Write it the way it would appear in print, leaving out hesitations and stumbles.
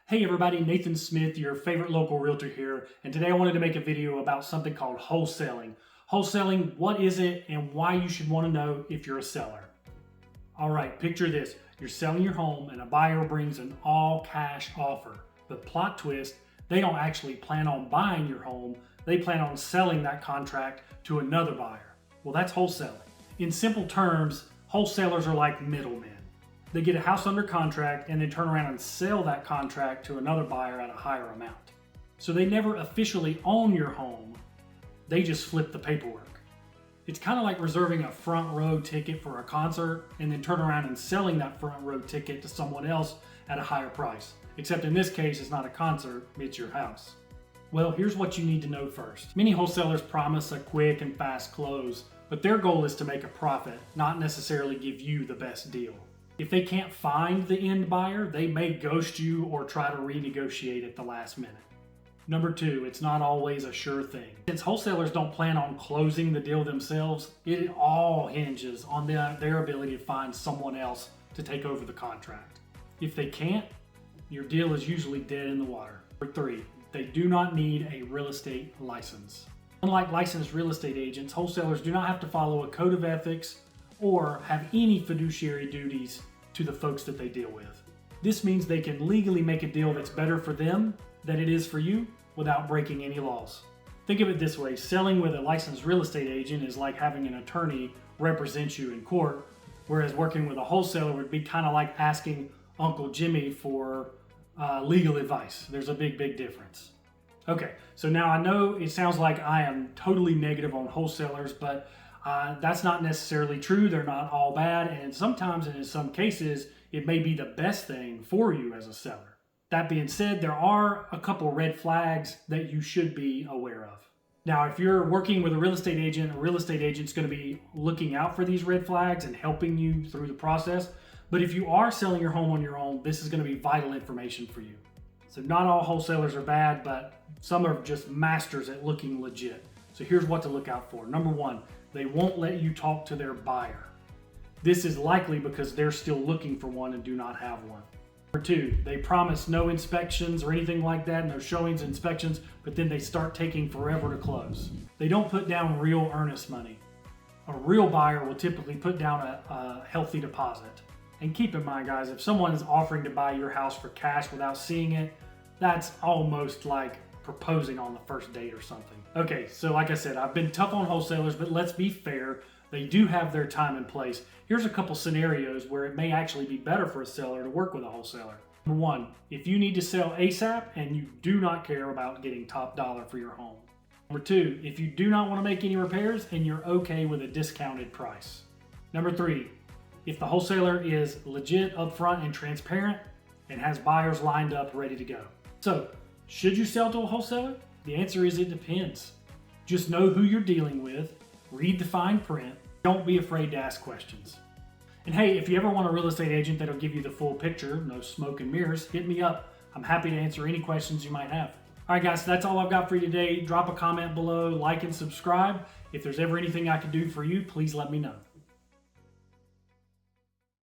Hey everybody, Nathan Smith, your favorite local realtor here, and today I wanted to make a video about something called wholesaling. Wholesaling, what is it and why you should want to know if you're a seller. Alright, picture this. You're selling your home and a buyer brings an all-cash offer. But plot twist, they don't actually plan on buying your home, they plan on selling that contract to another buyer. Well, that's wholesaling. In simple terms, wholesalers are like middlemen. They get a house under contract and then turn around and sell that contract to another buyer at a higher amount. So they never officially own your home, they just flip the paperwork. It's kind of like reserving a front row ticket for a concert and then turn around and selling that front row ticket to someone else at a higher price. Except in this case, it's not a concert, it's your house. Well, here's what you need to know first. Many wholesalers promise a quick and fast close, but their goal is to make a profit, not necessarily give you the best deal. If they can't find the end buyer, they may ghost you or try to renegotiate at the last minute. Number two, it's not always a sure thing. Since wholesalers don't plan on closing the deal themselves, it all hinges on their ability to find someone else to take over the contract. If they can't, your deal is usually dead in the water. Number three, they do not need a real estate license. Unlike licensed real estate agents, wholesalers do not have to follow a code of ethics or have any fiduciary duties to the folks that they deal with. This means they can legally make a deal that's better for them than it is for you without breaking any laws. Think of it this way, selling with a licensed real estate agent is like having an attorney represent you in court, whereas working with a wholesaler would be kind of like asking Uncle Jimmy for legal advice. There's a big difference. Okay, so now I know it sounds like I am totally negative on wholesalers, but that's not necessarily true. They're not all bad, and sometimes, and in some cases, it may be the best thing for you as a seller. That being said, there are a couple red flags that you should be aware of. Now, if you're working with a real estate agent's going to be looking out for these red flags and helping you through the process. But if you are selling your home on your own, this is going to be vital information for you. So not all wholesalers are bad, but some are just masters at looking legit. So here's what to look out for. Number one, they won't let you talk to their buyer. This is likely because they're still looking for one and do not have one. Number two, they promise no inspections or anything like that, no showings, inspections, but then they start taking forever to close. They don't put down real earnest money. A real buyer will typically put down a healthy deposit. And keep in mind, guys, if someone is offering to buy your house for cash without seeing it, that's almost like proposing on the first date or something. Okay, so like I said, I've been tough on wholesalers, but let's be fair. They do have their time and place. Here's a couple scenarios where it may actually be better for a seller to work with a wholesaler. Number one, if you need to sell ASAP and you do not care about getting top dollar for your home. Number two, if you do not want to make any repairs and you're okay with a discounted price. Number three, if the wholesaler is legit, upfront, and transparent and has buyers lined up ready to go. So, should you sell to a wholesaler? The answer is it depends. Just know who you're dealing with, read the fine print, don't be afraid to ask questions. And hey, if you ever want a real estate agent that'll give you the full picture, no smoke and mirrors, hit me up. I'm happy to answer any questions you might have. All right, guys, that's all I've got for you today. Drop a comment below, like and subscribe. If there's ever anything I can do for you, please let me know.